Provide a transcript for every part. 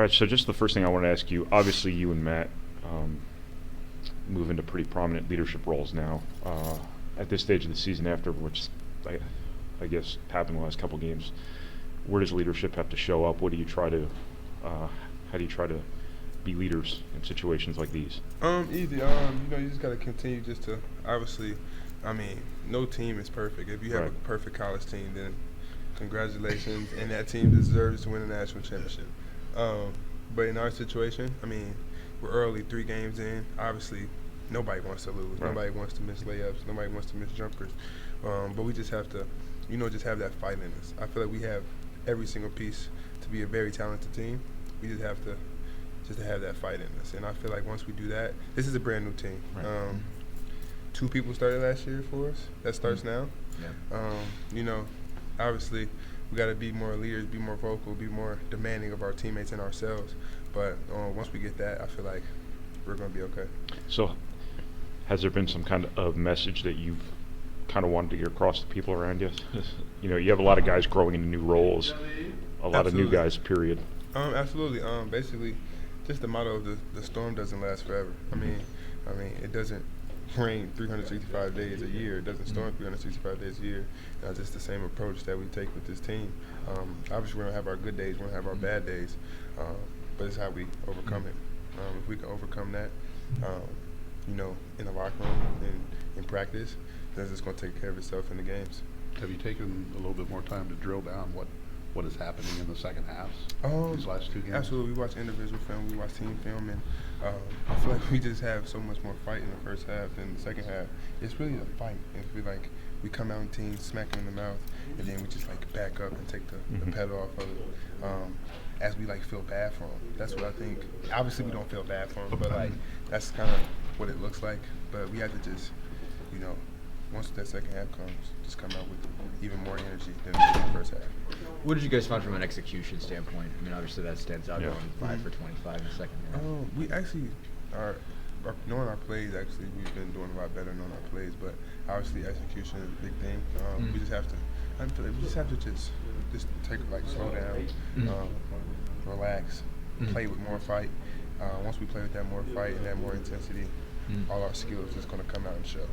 right, so just the first thing I want to ask you, obviously you and Matt move into pretty prominent leadership roles now. At this stage of the season, after which I guess happened the last couple games, where does leadership have to show up? What do you try to, how do you try to be leaders in situations like these? Easy. You just gotta continue just to obviously. I mean, no team is perfect. If you have Right. a perfect college team, then congratulations, and that team deserves to win a national championship. But in our situation, I mean, we're early, 3 games in. Obviously, nobody wants to lose. Right. Nobody wants to miss layups. Nobody wants to miss jumpers. But we just have to, just have that fight in us. I feel like we have every single piece to be a very talented team. We just have to have that fight in us. And I feel like once we do that, this is a brand new team. Right. 2 people started last year for us. That starts now. Yeah. Obviously, we got to be more leaders, be more vocal, be more demanding of our teammates and ourselves. But once we get that, I feel like we're going to be okay. So has there been some kind of message that you've kind of wanted to get across to people around you? You have a lot of guys growing into new roles, a lot of new guys, period. Absolutely. Basically, just the motto of the storm doesn't last forever. I mean, it doesn't rain 365 days a year. It doesn't storm 365 days a year. Just the same approach that we take with this team. Obviously, we're going to have our good days. We're going to have our bad days. But it's how we overcome it. If we can overcome that, in the locker room and in practice, then it's going to take care of itself in the games. Have you taken a little bit more time to drill down what is happening in the second halves? These last 2 games? Absolutely. We watch individual film, we watch team film, and I feel like we just have so much more fight in the first half than the second half. It's really a fight. We come out in teams, smack them in the mouth, and then we just back up and take the pedal off of it. As we feel bad for them. That's what I think. Obviously, we don't feel bad for them, but that's kind of what it looks like. But we have to just, once that second half comes, just come out with even more energy than the first half. What did you guys find from an execution standpoint? I mean, obviously that stands out, Yeah. going 5 for 25 in the second half. We actually are knowing our plays. Actually, we've been doing a lot better knowing our plays. But obviously, execution is a big thing. We just have to. I feel like we just have to just take slow down, relax, play with more fight. Once we play with that more fight and that more intensity, all our skills is going to come out and show.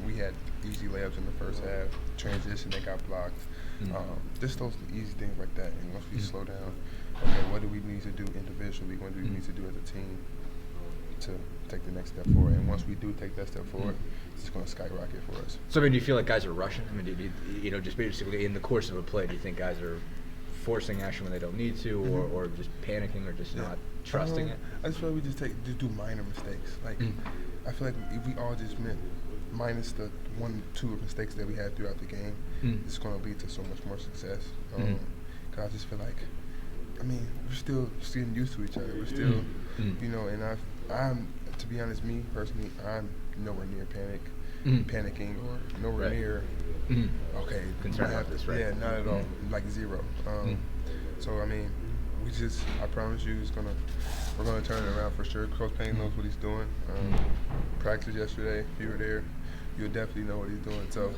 We had easy layups in the first half, transition that got blocked. Just those easy things like that. And once we slow down, okay, what do we need to do individually? What do we need to do as a team to take the next step forward? And once we do take that step forward, it's going to skyrocket for us. So, I mean, do you feel like guys are rushing? I mean, do you just basically in the course of a play, do you think guys are forcing action when they don't need to, or just panicking, or just not trusting it? I just feel like we just do minor mistakes. I feel like if we all just minus the 1-2 mistakes that we had throughout the game, it's going to lead to so much more success. Because I just feel like, we're still getting used to each other. We're still, and I'm, to be honest, me personally, I'm nowhere near panicking, or nowhere near, okay, concerned about this, right? Yeah, not at all, zero. So, I promise you, we're gonna turn it around for sure. Coach Payne knows what he's doing. Practice yesterday, if you were there, you'll definitely know what he's doing. So,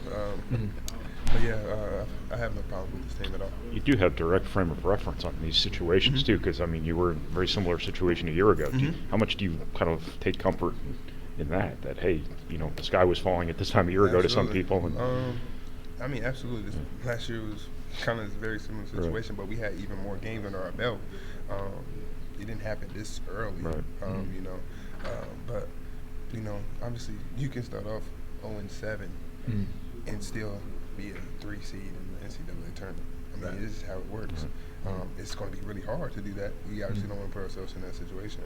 but yeah, I have no problem with this team at all. You do have direct frame of reference on these situations too, because you were in a very similar situation a year ago. How much do you kind of take comfort in that hey, the sky was falling at this time a year ago to some people? And absolutely. Last year was kind of a very similar situation, but we had even more games under our belt. It didn't happen this early, right. But obviously you can start off 0-7 and still be a 3 seed in the NCAA tournament. This is how it works. It's going to be really hard to do that. We obviously don't want to put ourselves in that situation,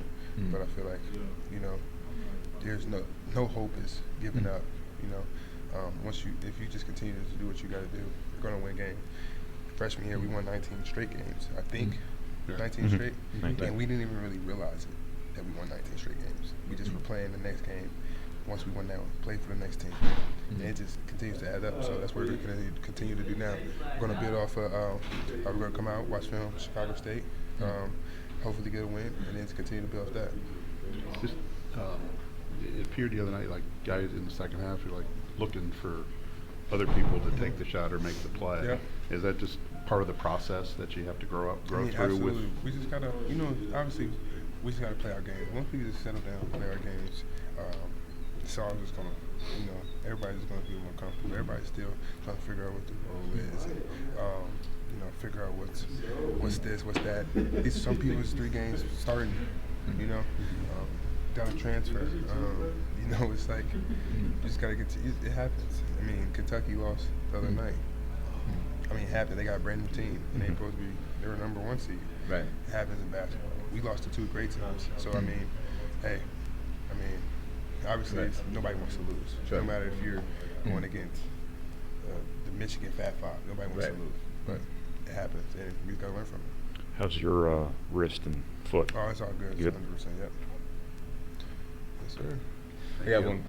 but I feel like there's no hope is giving up. If you just continue to do what you got to do, you're going to win games. Freshman year, we won 19 straight games. I think 19 straight, and we didn't even really realize it that we won 19 straight games. We just were playing the next game. Once we won that one, play for the next team, and it just continues to add up. So that's what we're going to continue to do now. We're going to build off of. We're going to come out, watch film, Chicago State, hopefully get a win, and then continue to build off that. Just, it appeared the other night guys in the second half are looking for other people to take the shot or make the play. Yeah. Is that just part of the process that you have to grow I mean, through with? absolutely. We just gotta, obviously, we just gotta play our games. Once we just settle down, play our games, it's all just gonna, everybody's just gonna feel more comfortable. Everybody's still trying to figure out what the role is, and figure out what's this, what's that. Some people's 3 games starting, down a transfer. It's like you just gotta get to it. Happens. I mean, Kentucky lost the other night. I mean, it happened. They got a brand new team, and they were number 1 seed. Right. It happens in basketball. We lost to 2 great teams. So I mean, hey, obviously nobody wants to lose. Sure. No matter if you're going against the Michigan Fat Five, nobody wants to lose. But it happens, and we gotta learn from it. How's your wrist and foot? Oh, it's all good. Good. 100%. Yep. Yes, sir. I got one